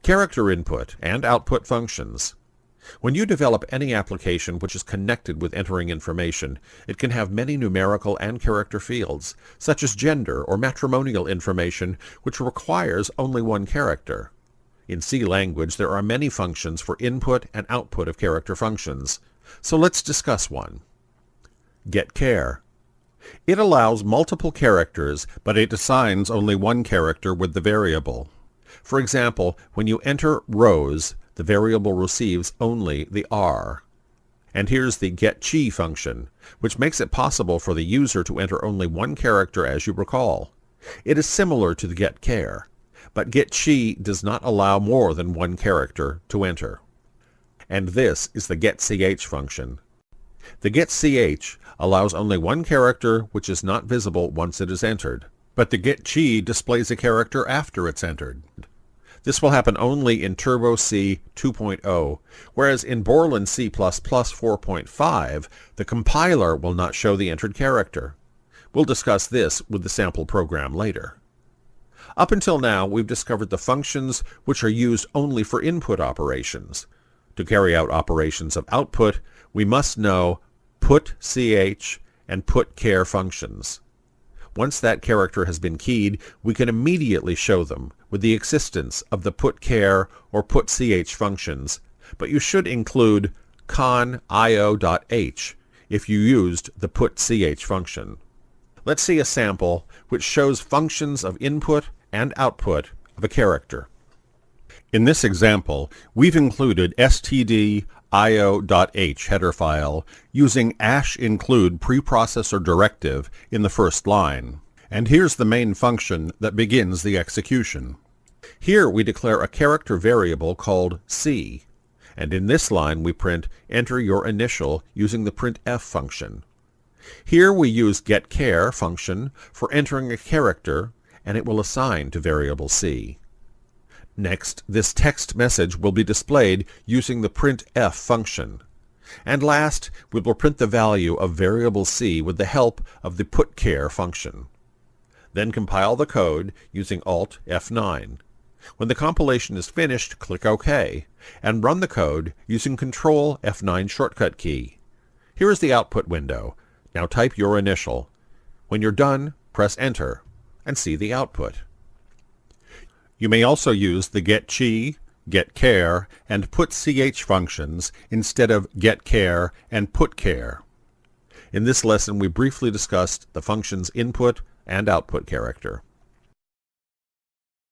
Character input and output functions. When you develop any application which is connected with entering information, it can have many numerical and character fields, such as gender or matrimonial information, which requires only one character. In C language, there are many functions for input and output of character functions. So let's discuss one. getChar. It allows multiple characters, but it assigns only one character with the variable. For example, when you enter Rose, the variable receives only the R. And here's the getChi function, which makes it possible for the user to enter only one character, as you recall. It is similar to the getChar, but getChi does not allow more than one character to enter. And this is the getCh function. The getCh allows only one character which is not visible once it is entered, but the getChi displays a character after it's entered. This will happen only in Turbo C 2.0, whereas in Borland C++ 4.5, the compiler will not show the entered character. We'll discuss this with the sample program later. Up until now, we've discovered the functions which are used only for input operations. To carry out operations of output, we must know putch and putchar functions. Once that character has been keyed, we can immediately show them with the existence of the putchar or putch functions, but you should include conio.h if you used the putch function. Let's see a sample which shows functions of input and output of a character. In this example, we've included stdio.h header file using #include preprocessor directive in the first line. And here's the main function that begins the execution. Here we declare a character variable called C, and in this line we print enter your initial using the printf function. Here we use getChar function for entering a character, and it will assign to variable C. Next, this text message will be displayed using the printf function. And last, we will print the value of variable C with the help of the putchar function. Then compile the code using Alt F9. When the compilation is finished, click OK, and run the code using Control F9 shortcut key. Here is the output window. Now type your initial. When you're done, press Enter, and see the output. You may also use the getChi, getChar, and putch functions instead of getChar and putchar. In this lesson, we briefly discussed the function's input and output character.